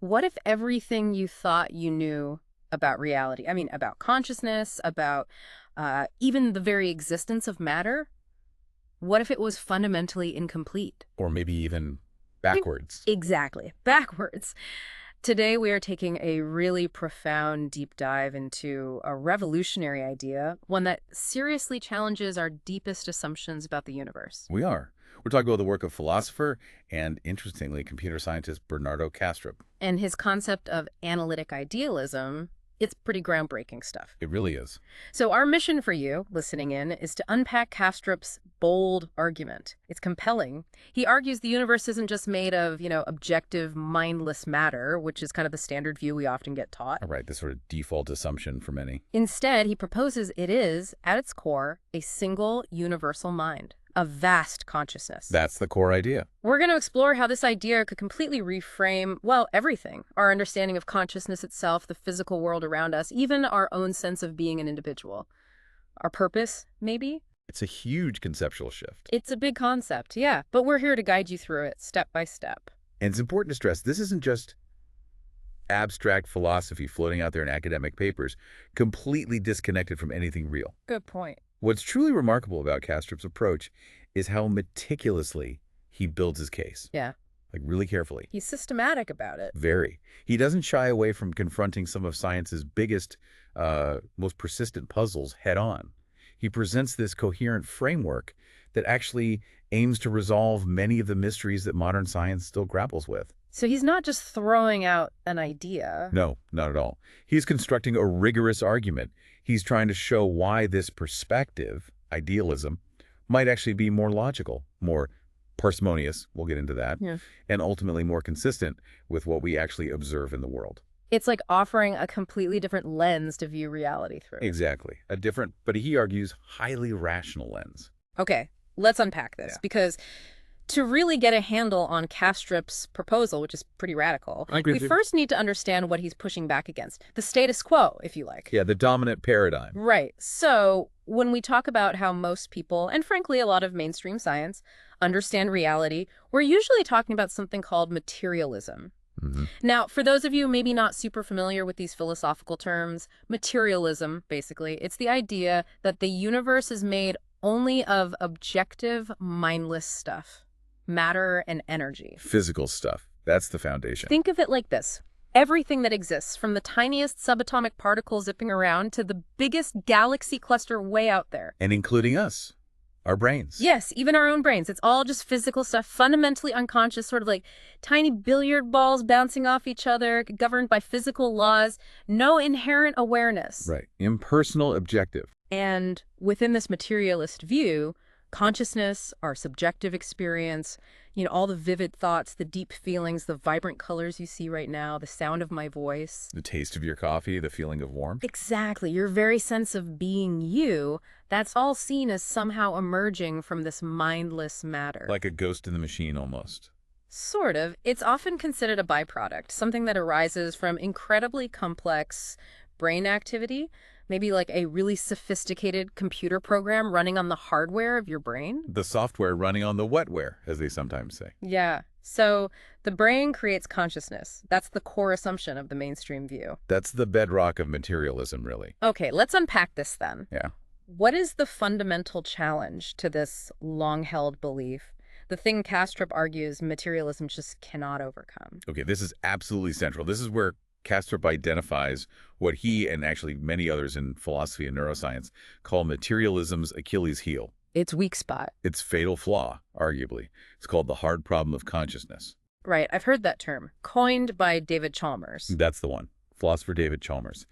What if everything you thought you knew about reality, I mean, about consciousness, about even the very existence of matter, what if it was fundamentally incomplete? Or maybe even E- backwards. Exactly, backwards. Today, we are taking a really profound deep dive into a revolutionary idea, one that seriously challenges our deepest assumptions about the universe. We are. We're talking about the work of philosopher and, interestingly, computer scientist Bernardo Kastrup. And his concept of analytic idealism, it's pretty groundbreaking stuff. It really is. So our mission for you, listening in, is to unpack Kastrup's bold argument. It's compelling. He argues the universe isn't just made of, objective, mindless matter, which is kind of the standard view we often get taught. All right, this sort of default assumption for many. Instead, he proposes it is, at its core, a single universal mind, a vast consciousness. That's the core idea. We're going to explore how this idea could completely reframe, well, everything. Our understanding of consciousness itself, the physical world around us, even our own sense of being an individual. Our purpose, maybe? It's a huge conceptual shift. It's a big concept, yeah. But we're here to guide you through it, step by step. And it's important to stress, this isn't just abstract philosophy floating out there in academic papers, completely disconnected from anything real. Good point. What's truly remarkable about Kastrup's approach is how meticulously he builds his case. Yeah. Like really carefully. He's systematic about it. Very. He doesn't shy away from confronting some of science's biggest, most persistent puzzles head on. He presents this coherent framework that actually aims to resolve many of the mysteries that modern science still grapples with. So he's not just throwing out an idea. No, not at all. He's constructing a rigorous argument. He's trying to show why this perspective, idealism, might actually be more logical, more parsimonious, we'll get into that, Yeah. and ultimately more consistent with what we actually observe in the world. It's like offering a completely different lens to view reality through. Exactly. A different, but he argues, highly rational lens. Okay, let's unpack this, because to really get a handle on Kastrup's proposal, which is pretty radical, I agree we with you. first need to understand what he's pushing back against. The status quo, if you like. Yeah, the dominant paradigm. Right. So when we talk about how most people, and frankly a lot of mainstream science, understand reality, we're usually talking about something called materialism. Now, for those of you maybe not super familiar with these philosophical terms, materialism, basically, it's the idea that the universe is made only of objective, mindless stuff, matter and energy. Physical stuff. That's the foundation. Think of it like this. Everything that exists, from the tiniest subatomic particle zipping around to the biggest galaxy cluster way out there. And including us, our brains. Yes, even our own brains. It's all just physical stuff, fundamentally unconscious, sort of like tiny billiard balls bouncing off each other, governed by physical laws, no inherent awareness. Right. Impersonal, objective. And within this materialist view, consciousness, our subjective experience, all the vivid thoughts, the deep feelings, the vibrant colors you see right now, the sound of my voice. The taste of your coffee, the feeling of warmth. Exactly. Your very sense of being you, that's all seen as somehow emerging from this mindless matter. Like a ghost in the machine, almost. Sort of. It's often considered a byproduct, something that arises from incredibly complex brain activity, maybe like a really sophisticated computer program running on the hardware of your brain. The software running on the wetware, as they sometimes say. Yeah. So the brain creates consciousness. That's the core assumption of the mainstream view. That's the bedrock of materialism, really. Okay, let's unpack this then. Yeah. What is the fundamental challenge to this long-held belief? The thing Kastrup argues materialism just cannot overcome. Okay, this is absolutely central. This is where Kastrup identifies what he and actually many others in philosophy and neuroscience call materialism's Achilles heel. Its weak spot. Its fatal flaw, arguably. It's called the hard problem of consciousness. Right, I've heard that term, coined by David Chalmers. That's the one, philosopher David Chalmers.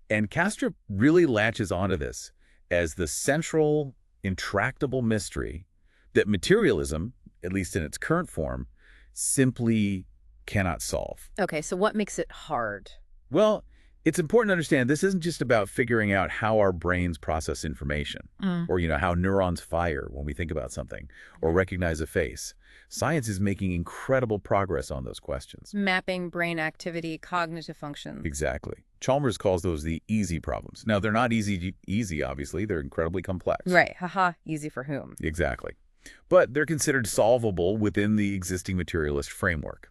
And Kastrup really latches onto this as the central, intractable mystery that materialism, at least in its current form, simply cannot solve. Okay, so what makes it hard? Well, it's important to understand this isn't just about figuring out how our brains process information or, how neurons fire when we think about something or recognize a face. Science is making incredible progress on those questions. Mapping brain activity, cognitive function. Exactly. Chalmers calls those the easy problems. Now, they're not easy, obviously. They're incredibly complex. Right, haha, easy for whom? Exactly. But they're considered solvable within the existing materialist framework.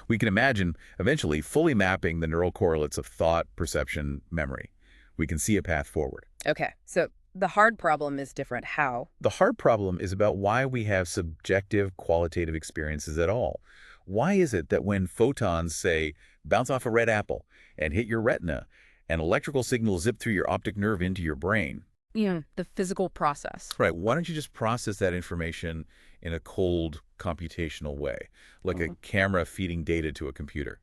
We can imagine, eventually, fully mapping the neural correlates of thought, perception, memory. We can see a path forward. Okay, so the hard problem is different. How? The hard problem is about why we have subjective, qualitative experiences at all. Why is it that when photons, say, bounce off a red apple and hit your retina, an electrical signal zip through your optic nerve into your brain? Yeah, the physical process. Right. Why don't you just process that information in a cold, computational way, like a camera feeding data to a computer?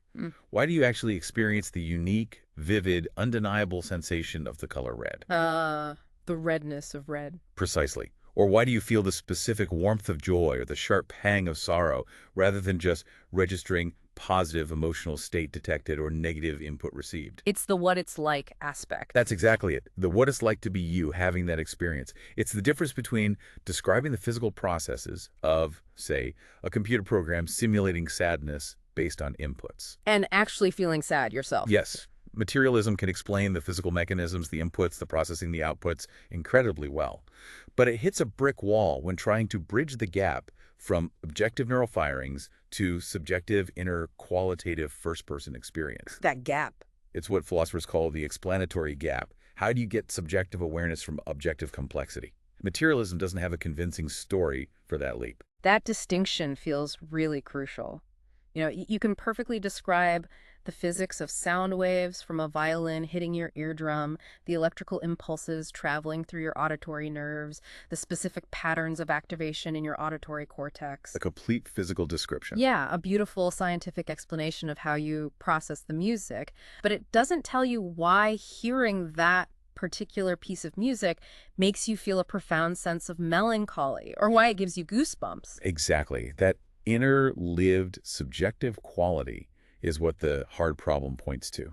Why do you actually experience the unique, vivid, undeniable sensation of the color red? The redness of red. Precisely. Or why do you feel the specific warmth of joy or the sharp pang of sorrow rather than just registering positive emotional state detected or negative input received? It's the what it's like aspect. That's exactly it. The what it's like to be you having that experience. It's the difference between describing the physical processes of, say, a computer program simulating sadness based on inputs. And actually feeling sad yourself. Yes. Materialism can explain the physical mechanisms, the inputs, the processing, the outputs incredibly well. But it hits a brick wall when trying to bridge the gap from objective neural firings to subjective inner qualitative first-person experience. That gap. It's what philosophers call the explanatory gap. How do you get subjective awareness from objective complexity? Materialism doesn't have a convincing story for that leap. That distinction feels really crucial. You know, you can perfectly describe the physics of sound waves from a violin hitting your eardrum, the electrical impulses traveling through your auditory nerves, the specific patterns of activation in your auditory cortex. A complete physical description. Yeah, a beautiful scientific explanation of how you process the music, but it doesn't tell you why hearing that particular piece of music makes you feel a profound sense of melancholy, or why it gives you goosebumps. Exactly. That inner lived subjective quality is what the hard problem points to.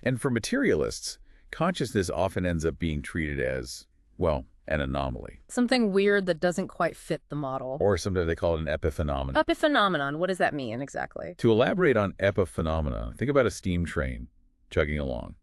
And for materialists, consciousness often ends up being treated as, well, an anomaly. Something weird that doesn't quite fit the model. Or sometimes they call it an epiphenomenon. Epiphenomenon, what does that mean exactly? To elaborate on epiphenomena, think about a steam train chugging along.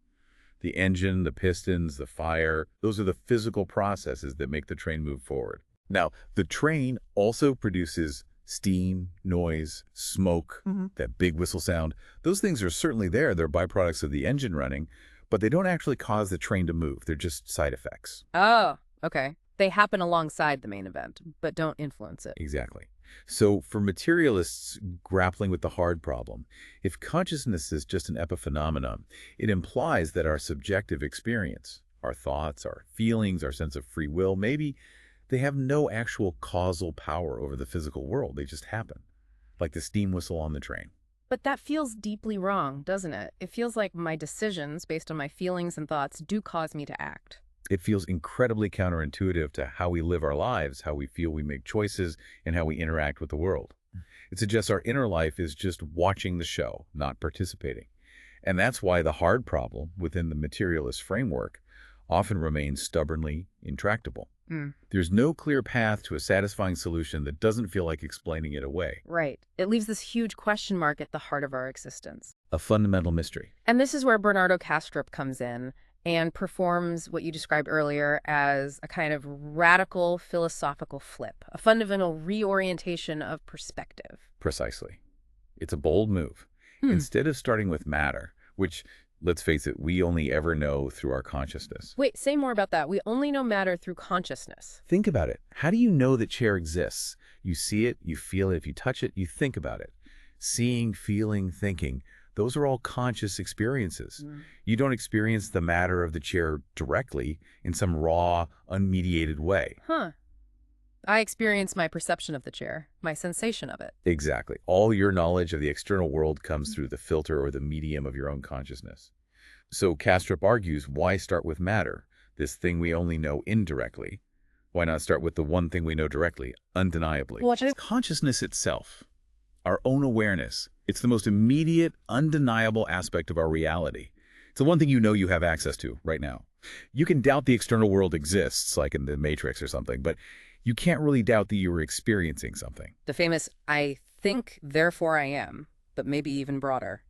The engine, the pistons, the fire, those are the physical processes that make the train move forward. Now, the train also produces steam, noise, smoke, that big whistle sound. Those things are certainly there. They're byproducts of the engine running, but they don't actually cause the train to move. They're just side effects. Oh, okay. They happen alongside the main event, but don't influence it. Exactly. So for materialists grappling with the hard problem, if consciousness is just an epiphenomenon, it implies that our subjective experience, our thoughts, our feelings, our sense of free will, maybe they have no actual causal power over the physical world. They just happen, like the steam whistle on the train. But that feels deeply wrong, doesn't it? It feels like my decisions based on my feelings and thoughts do cause me to act. It feels incredibly counterintuitive to how we live our lives, how we feel we make choices, and how we interact with the world. It suggests our inner life is just watching the show, not participating. And that's why the hard problem within the materialist framework often remains stubbornly intractable. There's no clear path to a satisfying solution that doesn't feel like explaining it away. Right. It leaves this huge question mark at the heart of our existence. A fundamental mystery. And this is where Bernardo Kastrup comes in and performs what you described earlier as a kind of radical philosophical flip, a fundamental reorientation of perspective. Precisely. It's a bold move. Instead of starting with matter, which, let's face it, we only ever know through our consciousness. Wait, say more about that. We only know matter through consciousness. Think about it. How do you know that chair exists? You see it, you feel it, if you touch it, you think about it. Seeing, feeling, thinking, those are all conscious experiences. You don't experience the matter of the chair directly in some raw, unmediated way. I experience my perception of the chair, my sensation of it. Exactly. All your knowledge of the external world comes through the filter or the medium of your own consciousness. So Kastrup argues, why start with matter, this thing we only know indirectly? Why not start with the one thing we know directly, undeniably? Consciousness itself, our own awareness. It's the most immediate, undeniable aspect of our reality. It's the one thing you know you have access to right now. You can doubt the external world exists, like in the Matrix or something, but you can't really doubt that you were experiencing something. The famous, I think, therefore I am, but maybe even broader.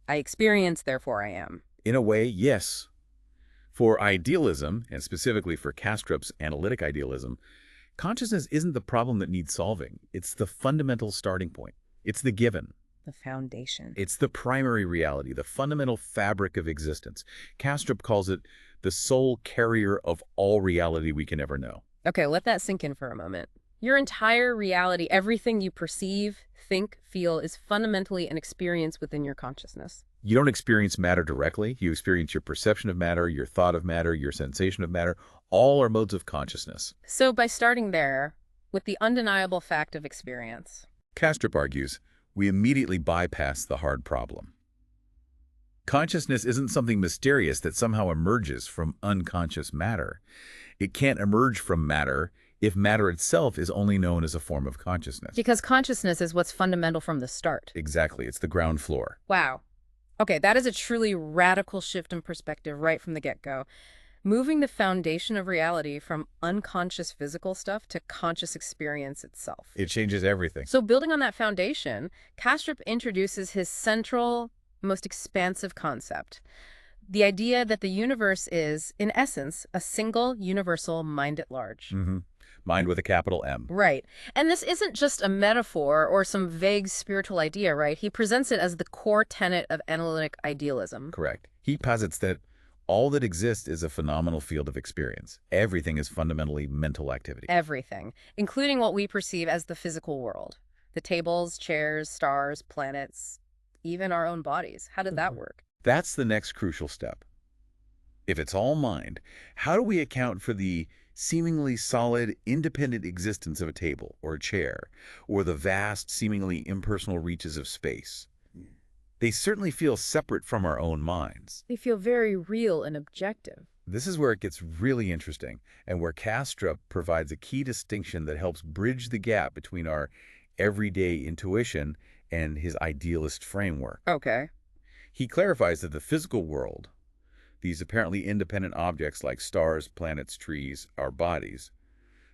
I experience, therefore I am. In a way, yes. For idealism, and specifically for Kastrup's analytic idealism, consciousness isn't the problem that needs solving. It's the fundamental starting point. It's the given. The foundation. It's the primary reality, the fundamental fabric of existence. Kastrup calls it the sole carrier of all reality we can ever know. Okay, let that sink in for a moment. Your entire reality, everything you perceive, think, feel, is fundamentally an experience within your consciousness. You don't experience matter directly. You experience your perception of matter, your thought of matter, your sensation of matter. All are modes of consciousness. So by starting there, with the undeniable fact of experience. Kastrup argues, we immediately bypass the hard problem. Consciousness isn't something mysterious that somehow emerges from unconscious matter. It can't emerge from matter if matter itself is only known as a form of consciousness. Because consciousness is what's fundamental from the start. Exactly. It's the ground floor. Wow. Okay, that is a truly radical shift in perspective right from the get-go. Moving the foundation of reality from unconscious physical stuff to conscious experience itself. It changes everything. So building on that foundation, Kastrup introduces his central, most expansive concept. The idea that the universe is, in essence, a single universal mind at large. Mind with a capital M. Right. And this isn't just a metaphor or some vague spiritual idea, right? He presents it as the core tenet of analytic idealism. Correct. He posits that all that exists is a phenomenal field of experience. Everything is fundamentally mental activity. Everything, including what we perceive as the physical world. The tables, chairs, stars, planets, even our own bodies. How did that work? That's the next crucial step. If it's all mind, how do we account for the seemingly solid, independent existence of a table or a chair, or the vast, seemingly impersonal reaches of space? They certainly feel separate from our own minds. They feel very real and objective. This is where it gets really interesting, and where Kastrup provides a key distinction that helps bridge the gap between our everyday intuition and his idealist framework. Okay. He clarifies that the physical world, these apparently independent objects like stars, planets, trees, our bodies,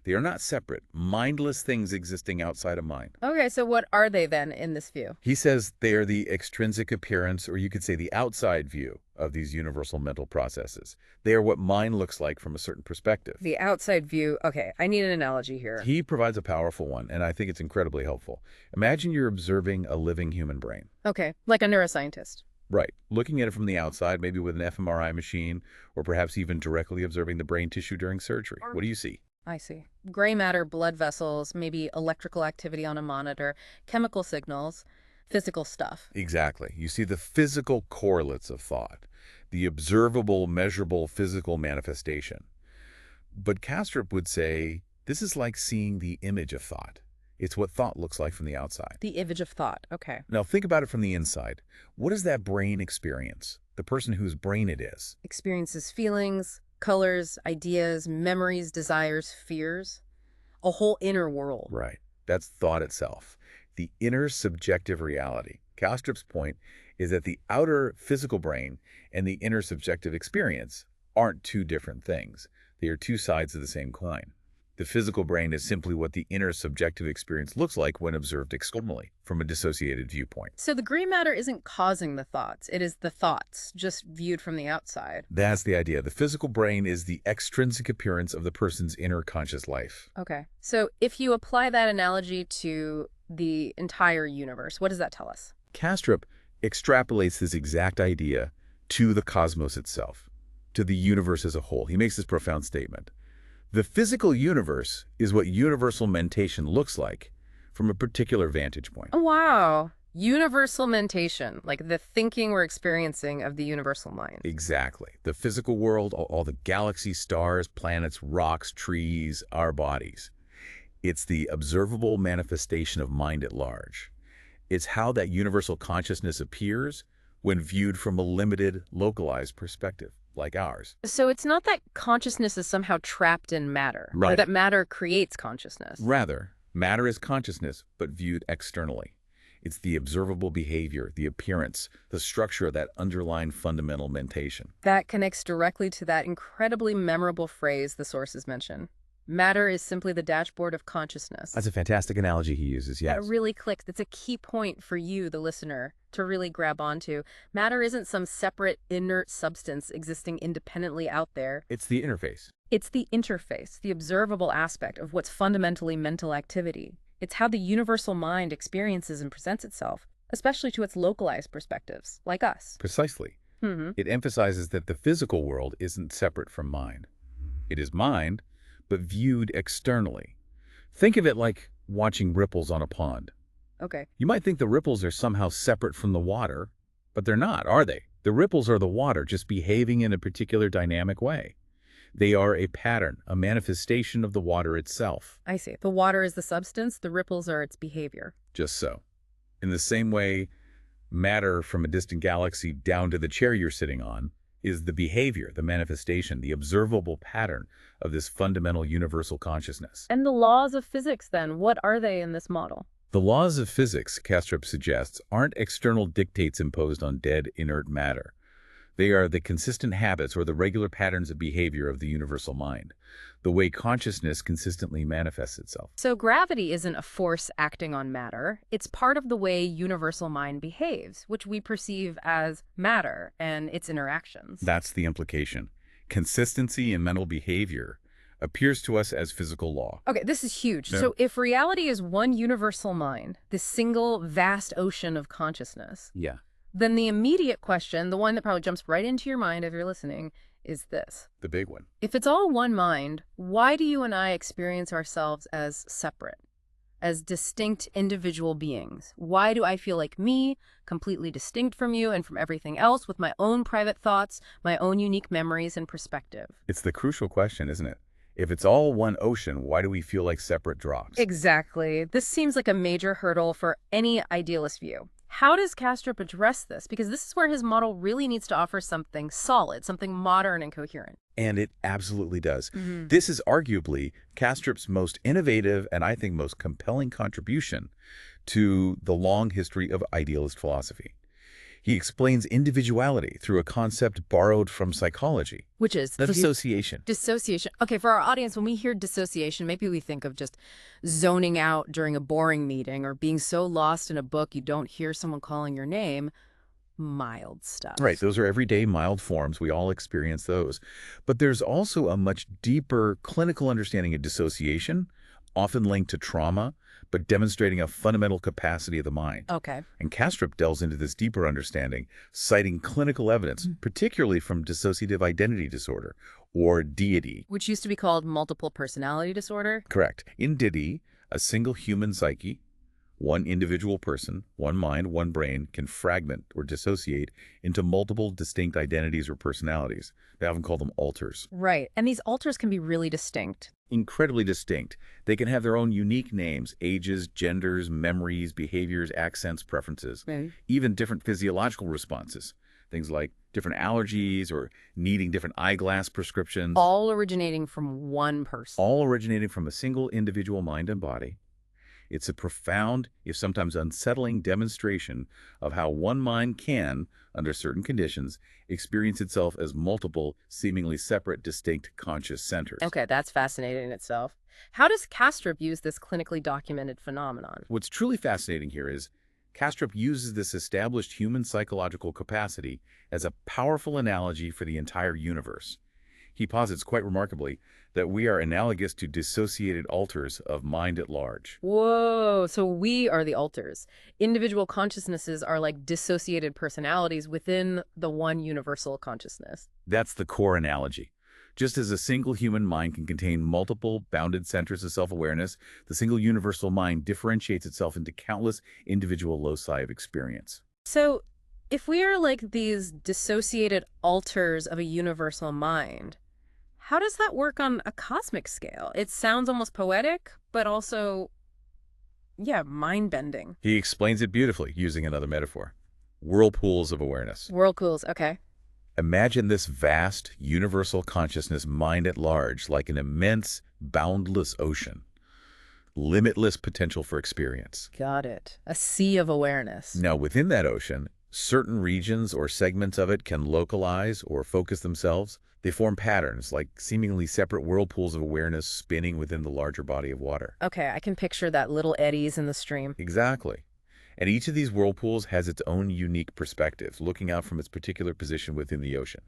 they are not separate, mindless things existing outside of mind. Okay, so what are they then in this view? He says they are the extrinsic appearance, or you could say the outside view of these universal mental processes. They are what mind looks like from a certain perspective. The outside view. Okay, I need an analogy here. He provides a powerful one, and I think it's incredibly helpful. Imagine you're observing a living human brain. Okay, like a neuroscientist. Right. Looking at it from the outside, maybe with an fMRI machine, or perhaps even directly observing the brain tissue during surgery. What do you see? I see. Gray matter, blood vessels, maybe electrical activity on a monitor, chemical signals, physical stuff. Exactly. You see the physical correlates of thought, the observable, measurable physical manifestation. But Kastrup would say this is like seeing the image of thought. It's what thought looks like from the outside. The image of thought. Okay. Now think about it from the inside. What does that brain experience? The person whose brain it is. Experiences feelings, colors, ideas, memories, desires, fears. A whole inner world. Right. That's thought itself. The inner subjective reality. Kastrup's point is that the outer physical brain and the inner subjective experience aren't two different things. They are two sides of the same coin. The physical brain is simply what the inner subjective experience looks like when observed externally, from a dissociated viewpoint. So the gray matter isn't causing the thoughts. It is the thoughts, just viewed from the outside. That's the idea. The physical brain is the extrinsic appearance of the person's inner conscious life. Okay. So if you apply that analogy to the entire universe, what does that tell us? Kastrup extrapolates this exact idea to the cosmos itself, to the universe as a whole. He makes this profound statement. The physical universe is what universal mentation looks like from a particular vantage point. Oh, wow. Universal mentation, like the thinking we're experiencing of the universal mind. Exactly. The physical world, all the galaxies, stars, planets, rocks, trees, our bodies. It's the observable manifestation of mind at large. It's how that universal consciousness appears when viewed from a limited, localized perspective, like ours. So it's not that consciousness is somehow trapped in matter, Right. or that matter creates consciousness. Rather, matter is consciousness, but viewed externally. It's the observable behavior, the appearance, the structure of that underlying fundamental mentation. That connects directly to that incredibly memorable phrase the sources mention. Matter is simply the dashboard of consciousness. That's a fantastic analogy he uses, yes. That really clicks. That's a key point for you, the listener, to really grab onto. Matter isn't some separate inert substance existing independently out there. It's the interface. It's the interface, the observable aspect of what's fundamentally mental activity. It's how the universal mind experiences and presents itself. especially to its localized perspectives, like us. Precisely. Hmm. It emphasizes that the physical world isn't separate from mind. It is mind, but viewed externally. Think of it like watching ripples on a pond. Okay. You might think the ripples are somehow separate from the water, but they're not, are they? The ripples are the water just behaving in a particular dynamic way. They are a pattern, a manifestation of the water itself. I see. The water is the substance, the ripples are its behavior. Just so. In the same way, matter from a distant galaxy down to the chair you're sitting on is the behavior, the manifestation, the observable pattern of this fundamental universal consciousness. And the laws of physics, then, what are they in this model? The laws of physics, Kastrup suggests, aren't external dictates imposed on dead, inert matter. They are the consistent habits or the regular patterns of behavior of the universal mind, the way consciousness consistently manifests itself. So gravity isn't a force acting on matter. It's part of the way universal mind behaves, which we perceive as matter and its interactions. That's the implication. Consistency in mental behavior appears to us as physical law. Okay, this is huge. Yeah. So if reality is one universal mind, this single vast ocean of consciousness, Yeah. then the immediate question, the one that probably jumps right into your mind if you're listening, is this. The big one. If it's all one mind, why do you and I experience ourselves as separate, as distinct individual beings? Why do I feel like me, completely distinct from you and from everything else, with my own private thoughts, my own unique memories and perspective? It's the crucial question, isn't it? If it's all one ocean, why do we feel like separate drops? Exactly. This seems like a major hurdle for any idealist view. How does Kastrup address this? Because this is where his model really needs to offer something solid, something modern and coherent. And it absolutely does. Mm-hmm. This is arguably Kastrup's most innovative and I think most compelling contribution to the long history of idealist philosophy. He explains individuality through a concept borrowed from psychology. Which is Dissociation. Dissociation. Okay, for our audience, when we hear dissociation, maybe we think of just zoning out during a boring meeting or being so lost in a book you don't hear someone calling your name. Mild stuff. Right, those are everyday mild forms. We all experience those. But there's also a much deeper clinical understanding of dissociation, often linked to trauma, but demonstrating a fundamental capacity of the mind. Okay. And Kastrup delves into this deeper understanding, citing clinical evidence, particularly from dissociative identity disorder, or DID. Which used to be called multiple personality disorder. Correct. In DID, a single human psyche, one individual person, one mind, one brain, can fragment or dissociate into multiple distinct identities or personalities. They often call them alters. Right. And these alters can be really distinct. Incredibly distinct. They can have their own unique names, ages, genders, memories, behaviors, accents, preferences, even different physiological responses. Things like different allergies or needing different eyeglass prescriptions. All originating from one person. All originating from a single individual mind and body. It's a profound, if sometimes unsettling, demonstration of how one mind can, under certain conditions, experience itself as multiple, seemingly separate, distinct conscious centers. Okay, that's fascinating in itself. How does Kastrup use this clinically documented phenomenon? What's truly fascinating here is Kastrup uses this established human psychological capacity as a powerful analogy for the entire universe. He posits quite remarkably that we are analogous to dissociated alters of mind at large. Whoa, so we are the alters. Individual consciousnesses are like dissociated personalities within the one universal consciousness. That's the core analogy. Just as a single human mind can contain multiple bounded centers of self-awareness, the single universal mind differentiates itself into countless individual loci of experience. So if we are like these dissociated alters of a universal mind, how does that work on a cosmic scale? It sounds almost poetic, but also, yeah, mind-bending. He explains it beautifully using another metaphor. Whirlpools of awareness. Whirlpools, okay. Imagine this vast, universal consciousness mind at large like an immense, boundless ocean. Limitless potential for experience. Got it. A sea of awareness. Now, within that ocean, certain regions or segments of it can localize or focus themselves. They form patterns, like seemingly separate whirlpools of awareness spinning within the larger body of water. Okay, I can picture that little eddies in the stream. Exactly. And each of these whirlpools has its own unique perspective, looking out from its particular position within the ocean.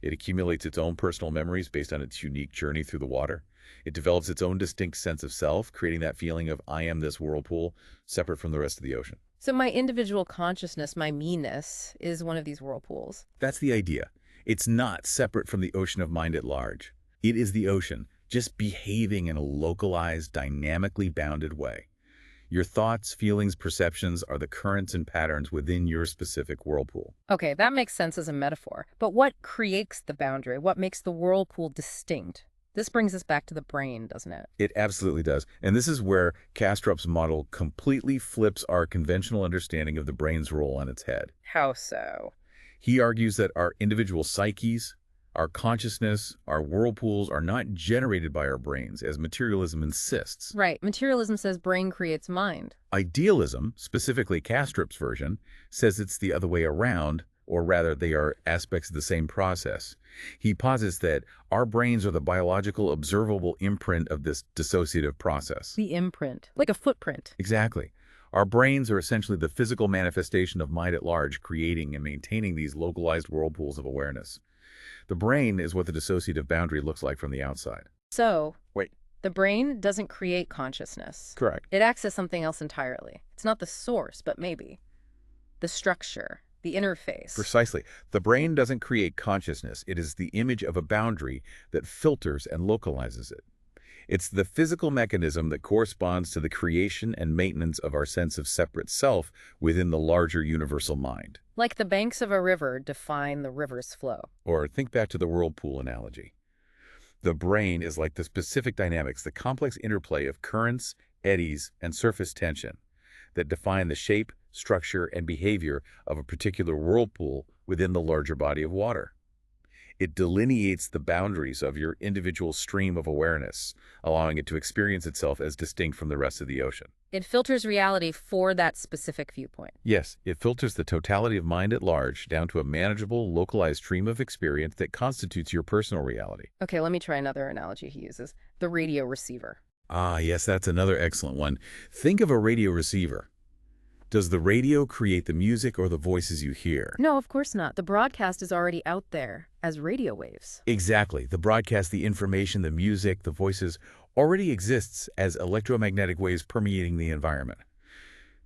It accumulates its own personal memories based on its unique journey through the water. It develops its own distinct sense of self, creating that feeling of I am this whirlpool, separate from the rest of the ocean. So my individual consciousness, my me-ness, is one of these whirlpools. That's the idea. It's not separate from the ocean of mind at large. It is the ocean, just behaving in a localized, dynamically bounded way. Your thoughts, feelings, perceptions are the currents and patterns within your specific whirlpool. Okay, that makes sense as a metaphor. But what creates the boundary? What makes the whirlpool distinct? This brings us back to the brain, doesn't it? It absolutely does. And this is where Kastrup's model completely flips our conventional understanding of the brain's role on its head. How so? He argues that our individual psyches, our consciousness, our whirlpools are not generated by our brains, as materialism insists. Right. Materialism says brain creates mind. Idealism, specifically Kastrup's version, says it's the other way around, or rather they are aspects of the same process. He posits that our brains are the biological observable imprint of this dissociative process. The imprint, like a footprint. Exactly. Our brains are essentially the physical manifestation of mind at large, creating and maintaining these localized whirlpools of awareness. The brain is what the dissociative boundary looks like from the outside. So, Wait. The brain doesn't create consciousness. Correct. It acts as something else entirely. It's not the source, but maybe the structure, the interface. Precisely. The brain doesn't create consciousness. It is the image of a boundary that filters and localizes it. It's the physical mechanism that corresponds to the creation and maintenance of our sense of separate self within the larger universal mind. Like the banks of a river define the river's flow. Or think back to the whirlpool analogy. The brain is like the specific dynamics, the complex interplay of currents, eddies, and surface tension that define the shape, structure, and behavior of a particular whirlpool within the larger body of water. It delineates the boundaries of your individual stream of awareness, allowing it to experience itself as distinct from the rest of the ocean. It filters reality for that specific viewpoint. Yes, it filters the totality of mind at large down to a manageable, localized stream of experience that constitutes your personal reality. Okay, let me try another analogy he uses. The radio receiver. Ah, yes, that's another excellent one. Think of a radio receiver. Does the radio create the music or the voices you hear? No, of course not. The broadcast is already out there as radio waves. Exactly. The broadcast, the information, the music, the voices already exists as electromagnetic waves permeating the environment.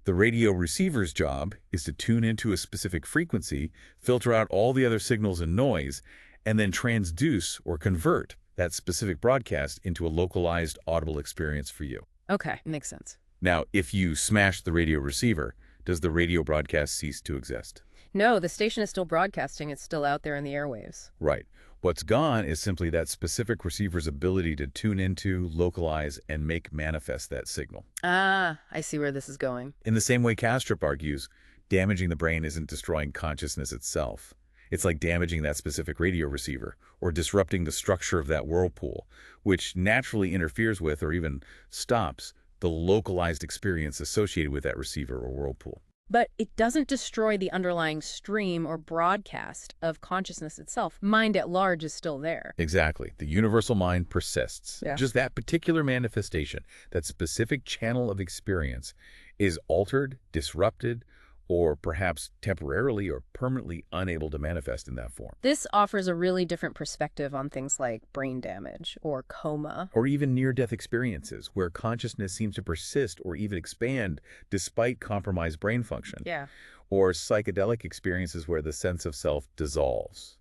The radio receiver's job is to tune into a specific frequency, filter out all the other signals and noise, and then transduce or convert that specific broadcast into a localized, audible experience for you. Okay, makes sense. Now, if you smash the radio receiver, does the radio broadcast cease to exist? No, the station is still broadcasting. It's still out there in the airwaves. Right. What's gone is simply that specific receiver's ability to tune into, localize, and make manifest that signal. Ah, I see where this is going. In the same way Kastrup argues, damaging the brain isn't destroying consciousness itself. It's like damaging that specific radio receiver or disrupting the structure of that whirlpool, which naturally interferes with or even stops the localized experience associated with that receiver or whirlpool. But it doesn't destroy the underlying stream or broadcast of consciousness itself. Mind at large is still there. Exactly. The universal mind persists. Yeah. Just that particular manifestation, that specific channel of experience, is altered, disrupted, or perhaps temporarily or permanently unable to manifest in that form. This offers a really different perspective on things like brain damage or coma. Or even near-death experiences where consciousness seems to persist or even expand despite compromised brain function. Yeah. Or psychedelic experiences where the sense of self dissolves.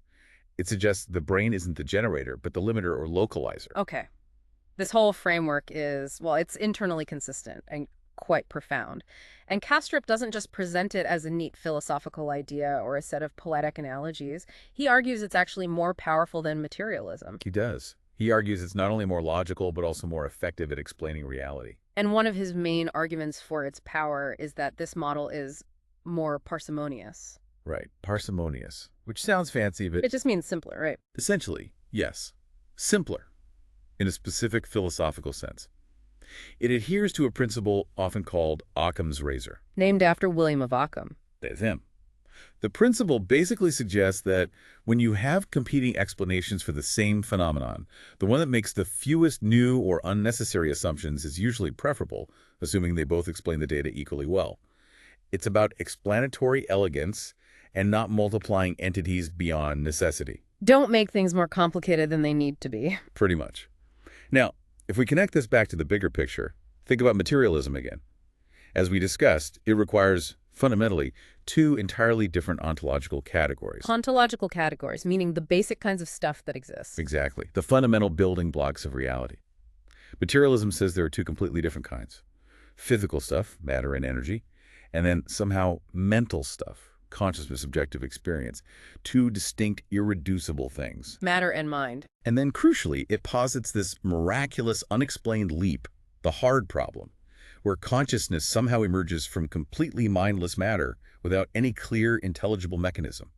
It suggests the brain isn't the generator, but the limiter or localizer. Okay. This whole framework is, well, it's internally consistent and quite profound. And Kastrup doesn't just present it as a neat philosophical idea or a set of poetic analogies. He argues it's actually more powerful than materialism. He does. He argues it's not only more logical, but also more effective at explaining reality. And one of his main arguments for its power is that this model is more parsimonious. Right. Parsimonious, which sounds fancy, but It just means simpler, right? essentially, yes, simpler in a specific philosophical sense. It adheres to a principle often called Occam's razor. Named after William of Ockham. That's him. The principle basically suggests that when you have competing explanations for the same phenomenon, the one that makes the fewest new or unnecessary assumptions is usually preferable, assuming they both explain the data equally well. It's about explanatory elegance and not multiplying entities beyond necessity. Don't make things more complicated than they need to be. Pretty much. Now, if we connect this back to the bigger picture, think about materialism again. As we discussed, it requires, fundamentally, two entirely different ontological categories. Ontological categories, meaning the basic kinds of stuff that exists. Exactly. The fundamental building blocks of reality. Materialism says there are two completely different kinds. Physical stuff, matter and energy, and then somehow mental stuff, consciousness, subjective experience. Two distinct, irreducible things. Matter and mind. And then, crucially, it posits this miraculous, unexplained leap, the hard problem, where consciousness somehow emerges from completely mindless matter without any clear, intelligible mechanism.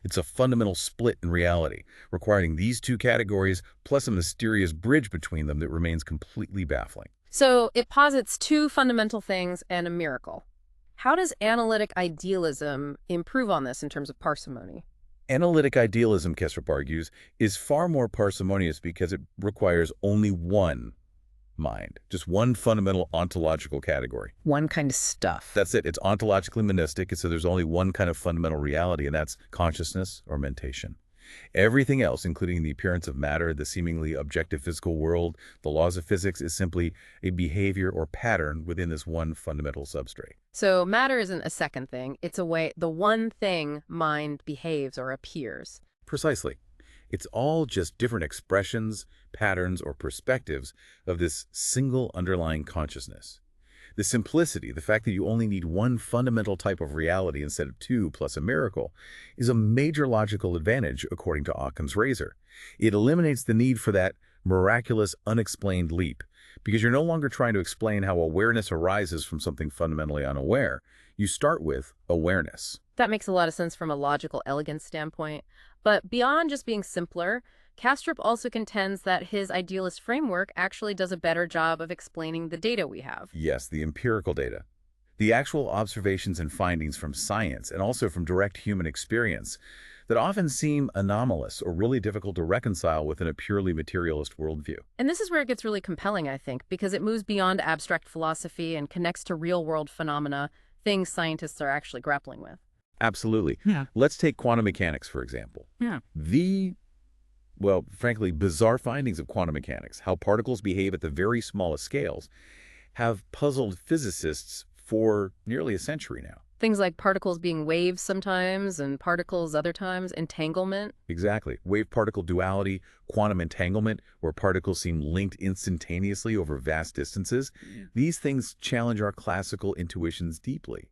It's a fundamental split in reality, requiring these two categories plus a mysterious bridge between them that remains completely baffling. So it posits two fundamental things and a miracle. How does analytic idealism improve on this in terms of parsimony? Analytic idealism, Kastrup argues, is far more parsimonious because it requires only one mind, just one fundamental ontological category. One kind of stuff. That's it. It's ontologically monistic, so there's only one kind of fundamental reality, and that's consciousness or mentation. Everything else, including the appearance of matter, the seemingly objective physical world, the laws of physics, is simply a behavior or pattern within this one fundamental substrate. So matter isn't a second thing. It's the one thing mind behaves or appears. Precisely. It's all just different expressions, patterns, or perspectives of this single underlying consciousness. The simplicity, the fact that you only need one fundamental type of reality instead of two plus a miracle, is a major logical advantage according to Occam's razor. It eliminates the need for that miraculous, unexplained leap, because you're no longer trying to explain how awareness arises from something fundamentally unaware. You start with awareness. That makes a lot of sense from a logical elegance standpoint. But beyond just being simpler, Kastrup also contends that his idealist framework actually does a better job of explaining the data we have. Yes, the empirical data. The actual observations and findings from science and also from direct human experience that often seem anomalous or really difficult to reconcile within a purely materialist worldview. And this is where it gets really compelling, I think, because it moves beyond abstract philosophy and connects to real-world phenomena, things scientists are actually grappling with. Absolutely. Yeah. Let's take quantum mechanics, for example. Yeah. Well, frankly, bizarre findings of quantum mechanics, how particles behave at the very smallest scales, have puzzled physicists for nearly a century now. Things like particles being waves sometimes and particles other times, entanglement. Exactly. Wave-particle duality, quantum entanglement, where particles seem linked instantaneously over vast distances. These things challenge our classical intuitions deeply.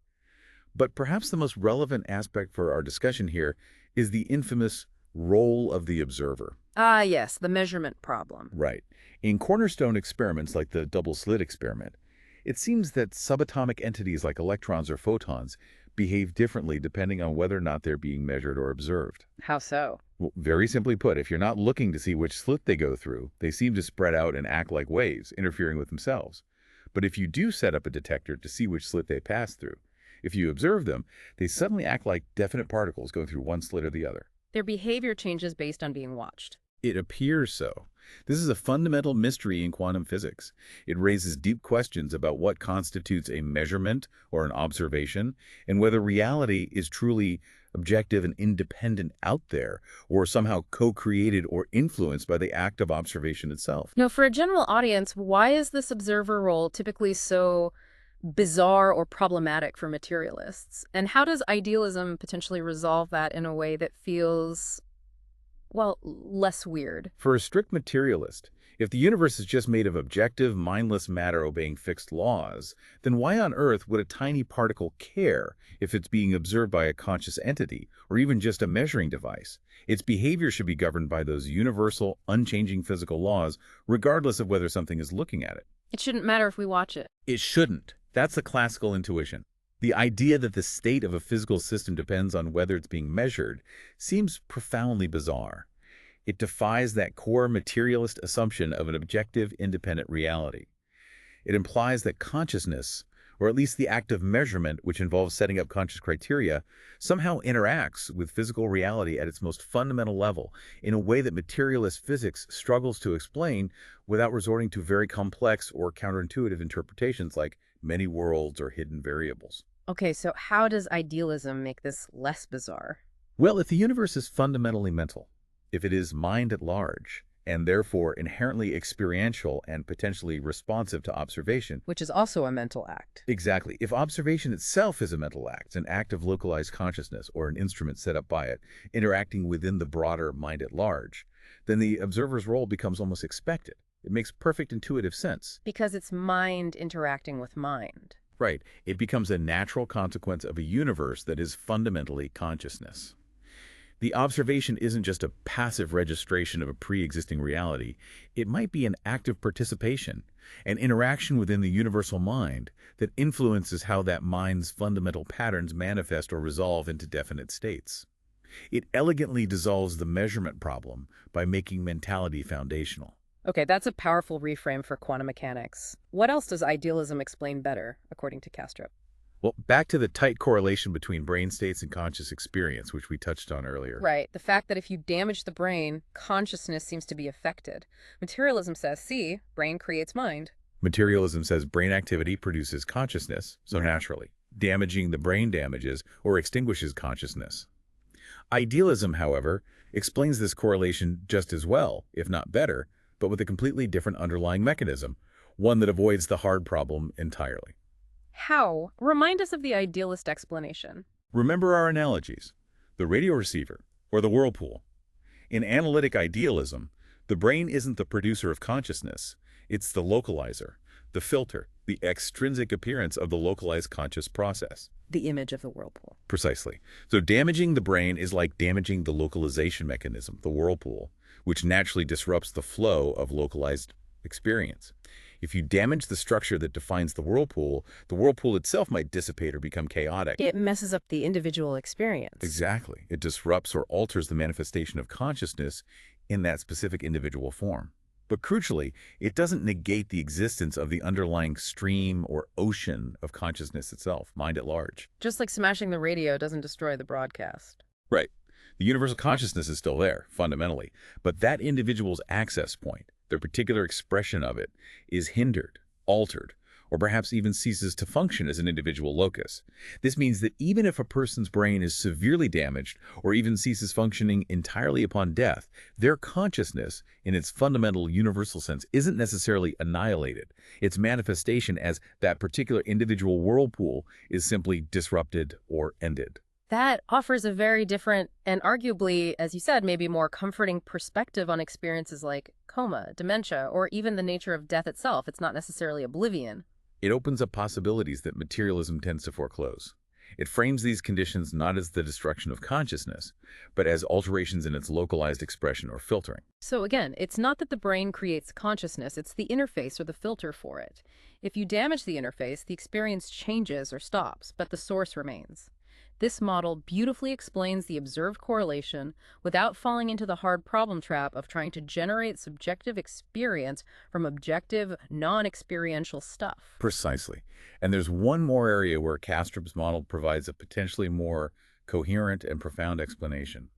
But perhaps the most relevant aspect for our discussion here is the infamous role of the observer. Ah, yes, the measurement problem. Right. In cornerstone experiments like the double-slit experiment, it seems that subatomic entities like electrons or photons behave differently depending on whether or not they're being measured or observed. How so? Well, very simply put, if you're not looking to see which slit they go through, they seem to spread out and act like waves, interfering with themselves. But if you do set up a detector to see which slit they pass through, if you observe them, they suddenly act like definite particles going through one slit or the other. Their behavior changes based on being watched. It appears so. This is a fundamental mystery in quantum physics. It raises deep questions about what constitutes a measurement or an observation, and whether reality is truly objective and independent out there, or somehow co-created or influenced by the act of observation itself. Now, for a general audience, why is this observer role typically so bizarre or problematic for materialists? And how does idealism potentially resolve that in a way that feels, well, less weird? For a strict materialist, if the universe is just made of objective, mindless matter obeying fixed laws, then why on earth would a tiny particle care if it's being observed by a conscious entity, or even just a measuring device? Its behavior should be governed by those universal, unchanging physical laws, regardless of whether something is looking at it. It shouldn't matter if we watch it. It shouldn't. That's the classical intuition. The idea that the state of a physical system depends on whether it's being measured seems profoundly bizarre. It defies that core materialist assumption of an objective, independent reality. It implies that consciousness, or at least the act of measurement, which involves setting up conscious criteria, somehow interacts with physical reality at its most fundamental level in a way that materialist physics struggles to explain without resorting to very complex or counterintuitive interpretations like many worlds or hidden variables. Okay, so how does idealism make this less bizarre? Well, if the universe is fundamentally mental, if it is mind at large, and therefore inherently experiential and potentially responsive to observation. Which is also a mental act. Exactly. If observation itself is a mental act, an act of localized consciousness or an instrument set up by it, interacting within the broader mind at large, then the observer's role becomes almost expected. It makes perfect intuitive sense. Because it's mind interacting with mind. Right. It becomes a natural consequence of a universe that is fundamentally consciousness. The observation isn't just a passive registration of a pre-existing reality. It might be an active participation, an interaction within the universal mind that influences how that mind's fundamental patterns manifest or resolve into definite states. It elegantly dissolves the measurement problem by making mentality foundational. Okay, that's a powerful reframe for quantum mechanics. What else does idealism explain better, according to Kastrup? Well, back to the tight correlation between brain states and conscious experience, which we touched on earlier. Right, the fact that if you damage the brain, consciousness seems to be affected. Materialism says, see, brain creates mind. Materialism says brain activity produces consciousness, so naturally, damaging the brain damages or extinguishes consciousness. Idealism, however, explains this correlation just as well, if not better, but with a completely different underlying mechanism, one that avoids the hard problem entirely. How? Remind us of the idealist explanation. Remember our analogies, the radio receiver or the whirlpool. In analytic idealism, the brain isn't the producer of consciousness, it's the localizer, the filter, the extrinsic appearance of the localized conscious process. The image of the whirlpool. Precisely. So damaging the brain is like damaging the localization mechanism, the whirlpool, which naturally disrupts the flow of localized experience. If you damage the structure that defines the whirlpool itself might dissipate or become chaotic. It messes up the individual experience. Exactly. It disrupts or alters the manifestation of consciousness in that specific individual form. But crucially, it doesn't negate the existence of the underlying stream or ocean of consciousness itself, mind at large. Just like smashing the radio doesn't destroy the broadcast. Right. The universal consciousness is still there, fundamentally, but that individual's access point, their particular expression of it, is hindered, altered, or perhaps even ceases to function as an individual locus. This means that even if a person's brain is severely damaged or even ceases functioning entirely upon death, their consciousness, in its fundamental universal sense, isn't necessarily annihilated. Its manifestation as that particular individual whirlpool is simply disrupted or ended. That offers a very different and arguably, as you said, maybe more comforting perspective on experiences like coma, dementia, or even the nature of death itself. It's not necessarily oblivion. It opens up possibilities that materialism tends to foreclose. It frames these conditions not as the destruction of consciousness, but as alterations in its localized expression or filtering. So again, it's not that the brain creates consciousness, it's the interface or the filter for it. If you damage the interface, the experience changes or stops, but the source remains. This model beautifully explains the observed correlation without falling into the hard problem trap of trying to generate subjective experience from objective, non-experiential stuff. Precisely. And there's one more area where Kastrup's model provides a potentially more coherent and profound explanation.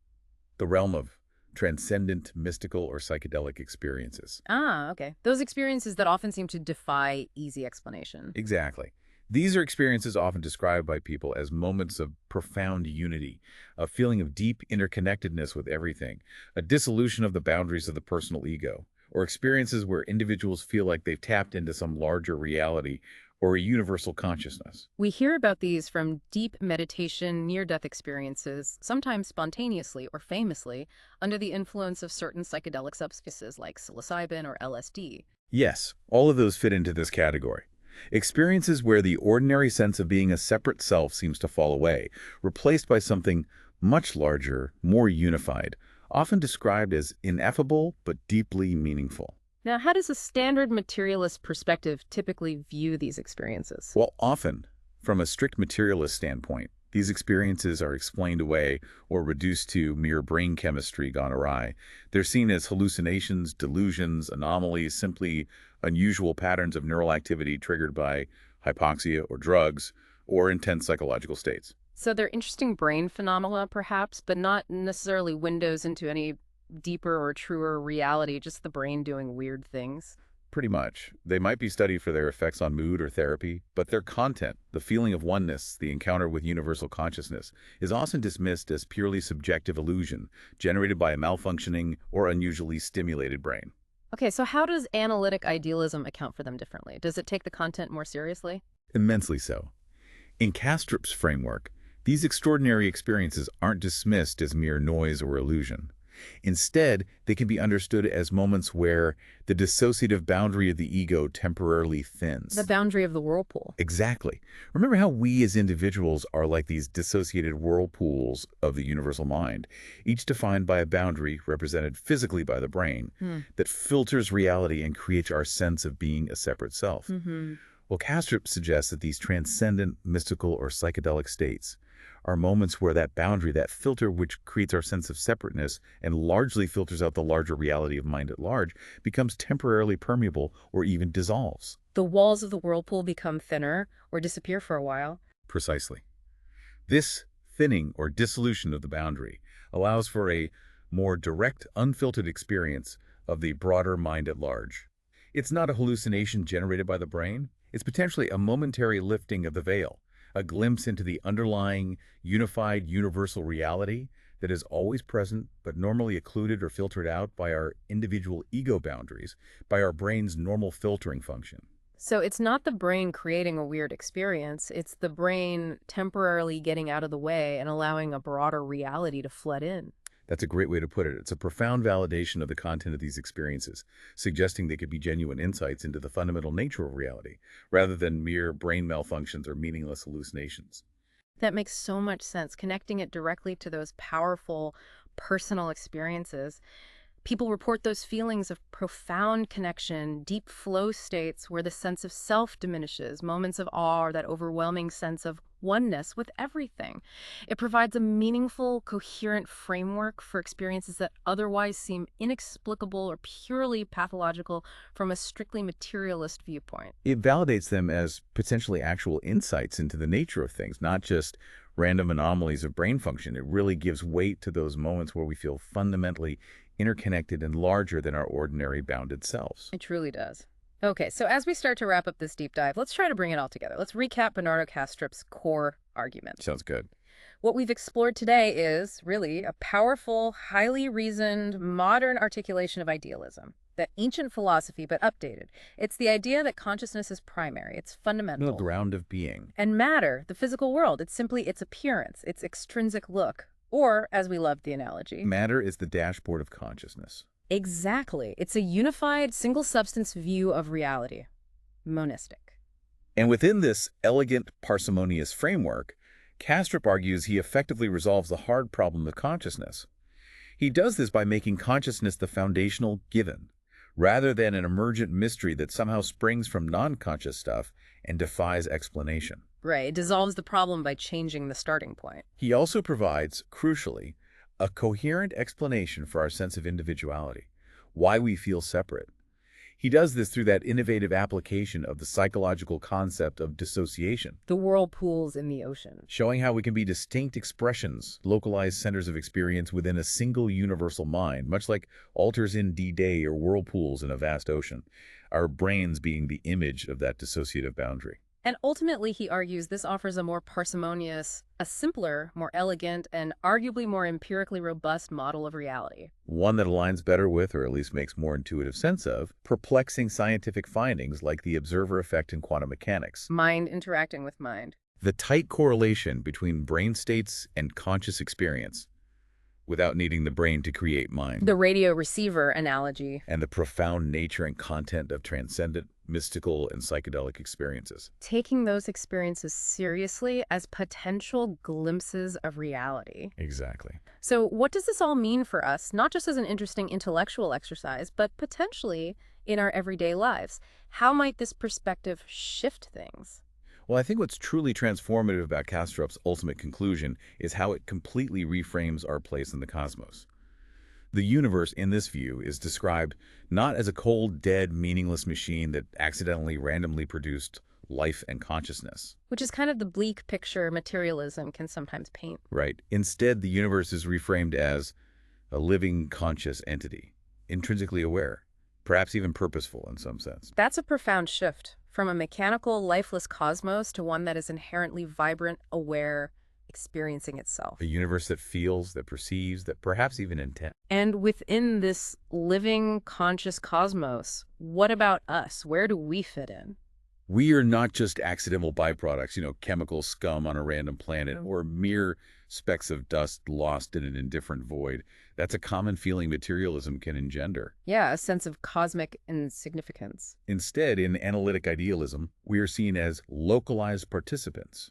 The realm of transcendent, mystical, or psychedelic experiences. Ah, okay. Those experiences that often seem to defy easy explanation. Exactly. These are experiences often described by people as moments of profound unity, a feeling of deep interconnectedness with everything, a dissolution of the boundaries of the personal ego, or experiences where individuals feel like they've tapped into some larger reality or a universal consciousness. We hear about these from deep meditation, near-death experiences, sometimes spontaneously or famously, under the influence of certain psychedelic substances like psilocybin or LSD. Yes, all of those fit into this category. Experiences where the ordinary sense of being a separate self seems to fall away, replaced by something much larger, more unified, often described as ineffable but deeply meaningful. Now, how does a standard materialist perspective typically view these experiences? Well, often, from a strict materialist standpoint, these experiences are explained away or reduced to mere brain chemistry gone awry. They're seen as hallucinations, delusions, anomalies, simply unusual patterns of neural activity triggered by hypoxia or drugs or intense psychological states. So they're interesting brain phenomena, perhaps, but not necessarily windows into any deeper or truer reality, just the brain doing weird things. Pretty much. They might be studied for their effects on mood or therapy, but their content, the feeling of oneness, the encounter with universal consciousness, is often dismissed as purely subjective illusion generated by a malfunctioning or unusually stimulated brain. Okay, so how does analytic idealism account for them differently? Does it take the content more seriously? Immensely so. In Kastrup's framework, these extraordinary experiences aren't dismissed as mere noise or illusion. Instead, they can be understood as moments where the dissociative boundary of the ego temporarily thins. The boundary of the whirlpool. Exactly. Remember how we as individuals are like these dissociated whirlpools of the universal mind, each defined by a boundary represented physically by the brain that filters reality and creates our sense of being a separate self. Well, Kastrup suggests that these transcendent, mystical, or psychedelic states are moments where that boundary, that filter which creates our sense of separateness and largely filters out the larger reality of mind at large, becomes temporarily permeable or even dissolves. The walls of the whirlpool become thinner or disappear for a while. Precisely. This thinning or dissolution of the boundary allows for a more direct, unfiltered experience of the broader mind at large. It's not a hallucination generated by the brain. It's potentially a momentary lifting of the veil, a glimpse into the underlying, unified, universal reality that is always present but normally occluded or filtered out by our individual ego boundaries, by our brain's normal filtering function. So it's not the brain creating a weird experience, it's the brain temporarily getting out of the way and allowing a broader reality to flood in. That's a great way to put it. It's a profound validation of the content of these experiences, suggesting they could be genuine insights into the fundamental nature of reality, rather than mere brain malfunctions or meaningless hallucinations. That makes so much sense, connecting it directly to those powerful personal experiences. People report those feelings of profound connection, deep flow states where the sense of self diminishes, moments of awe, or that overwhelming sense of oneness with everything. It provides a meaningful, coherent framework for experiences that otherwise seem inexplicable or purely pathological from a strictly materialist viewpoint. It validates them as potentially actual insights into the nature of things, not just random anomalies of brain function. It really gives weight to those moments where we feel fundamentally interconnected and larger than our ordinary bounded selves. It truly does. Okay, so as we start to wrap up this deep dive, let's try to bring it all together. Let's recap Bernardo Kastrup's core argument. Sounds good. What we've explored today is really a powerful, highly reasoned, modern articulation of idealism. That ancient philosophy, but updated. It's the idea that consciousness is primary, it's fundamental. The ground of being. And matter, the physical world, it's simply its appearance, its extrinsic look. Or, as we love the analogy, Matter is the dashboard of consciousness. Exactly. It's a unified, single-substance view of reality. Monistic. And within this elegant, parsimonious framework, Kastrup argues he effectively resolves the hard problem of consciousness. He does this by making consciousness the foundational given, rather than an emergent mystery that somehow springs from non-conscious stuff and defies explanation. Right. It dissolves the problem by changing the starting point. He also provides, crucially, a coherent explanation for our sense of individuality, why we feel separate. He does this through that innovative application of the psychological concept of dissociation, The whirlpools in the ocean. showing how we can be distinct expressions, localized centers of experience within a single universal mind, much like altars in D-Day or whirlpools in a vast ocean, our brains being the image of that dissociative boundary. And ultimately, he argues this offers a more parsimonious, a simpler, more elegant, and arguably more empirically robust model of reality. One that aligns better with, or at least makes more intuitive sense of, perplexing scientific findings like the observer effect in quantum mechanics. Mind interacting with mind. The tight correlation between brain states and conscious experience, without needing the brain to create mind. The radio receiver analogy. And the profound nature and content of transcendent, mystical, and psychedelic experiences. Taking those experiences seriously as potential glimpses of reality. Exactly. So what does this all mean for us, not just as an interesting intellectual exercise, but potentially in our everyday lives? How might this perspective shift things? Well, I think what's truly transformative about Kastrup's ultimate conclusion is how it completely reframes our place in the cosmos. The universe, in this view, is described not as a cold, dead, meaningless machine that accidentally randomly produced life and consciousness. Which is kind of the bleak picture materialism can sometimes paint. Right. Instead, the universe is reframed as a living, conscious entity, intrinsically aware, perhaps even purposeful in some sense. That's a profound shift from a mechanical, lifeless cosmos to one that is inherently vibrant, aware, experiencing itself. A universe that feels, that perceives, that perhaps even intends. And within this living, conscious cosmos, what about us? Where do we fit in? We are not just accidental byproducts, chemical scum on a random planet, or mere specks of dust lost in an indifferent void. That's a common feeling materialism can engender. Yeah, a sense of cosmic insignificance. Instead, in analytic idealism, we are seen as localized participants.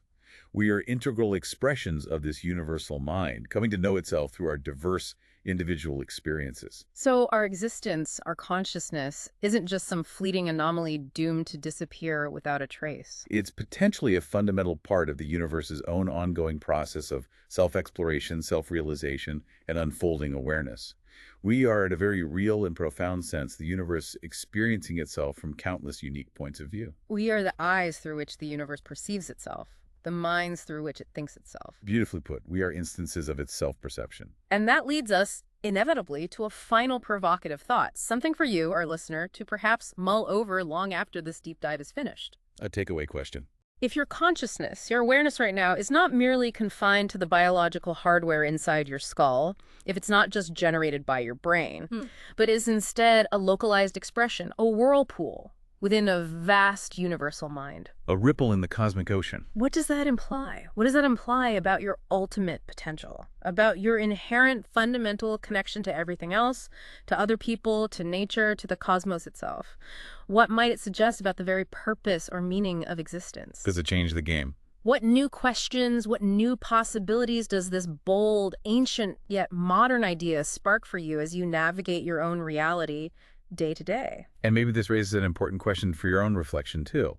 We are integral expressions of this universal mind, coming to know itself through our diverse individual experiences. So our existence, our consciousness, isn't just some fleeting anomaly doomed to disappear without a trace. It's potentially a fundamental part of the universe's own ongoing process of self-exploration, self-realization, and unfolding awareness. We are, in a very real and profound sense, the universe experiencing itself from countless unique points of view. We are the eyes through which the universe perceives itself, the minds through which it thinks itself. Beautifully put. We are instances of its self-perception. And that leads us, inevitably, to a final provocative thought, something for you, our listener, to perhaps mull over long after this deep dive is finished. A takeaway question. If your consciousness, your awareness right now, is not merely confined to the biological hardware inside your skull, if it's not just generated by your brain, but is instead a localized expression, a whirlpool, within a vast universal mind. A ripple in the cosmic ocean. What does that imply? What does that imply about your ultimate potential? About your inherent fundamental connection to everything else, to other people, to nature, to the cosmos itself? What might it suggest about the very purpose or meaning of existence? Does it change the game? What new questions, what new possibilities does this bold, ancient, yet modern idea spark for you as you navigate your own reality day to day? And maybe this raises an important question for your own reflection, too.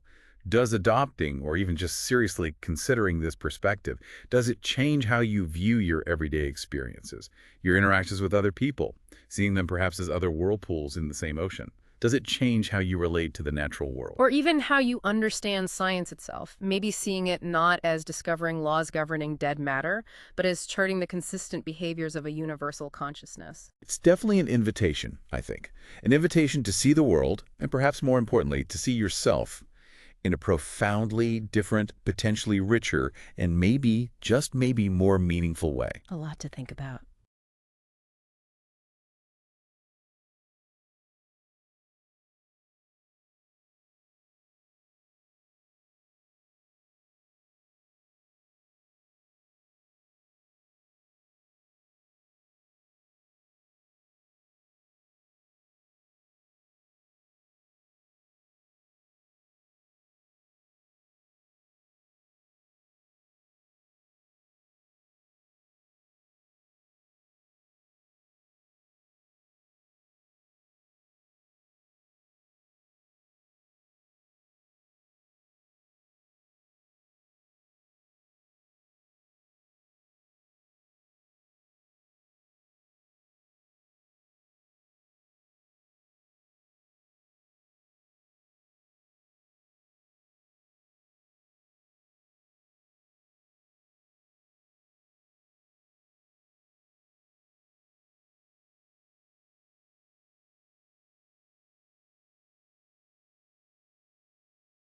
Does adopting, or even just seriously considering this perspective, does it change how you view your everyday experiences, your interactions with other people, seeing them perhaps as other whirlpools in the same ocean? Does it change how you relate to the natural world? Or even how you understand science itself, maybe seeing it not as discovering laws governing dead matter, but as charting the consistent behaviors of a universal consciousness? It's definitely an invitation, I think. An invitation to see the world, and perhaps more importantly, to see yourself in a profoundly different, potentially richer, and maybe, just maybe, more meaningful way. A lot to think about.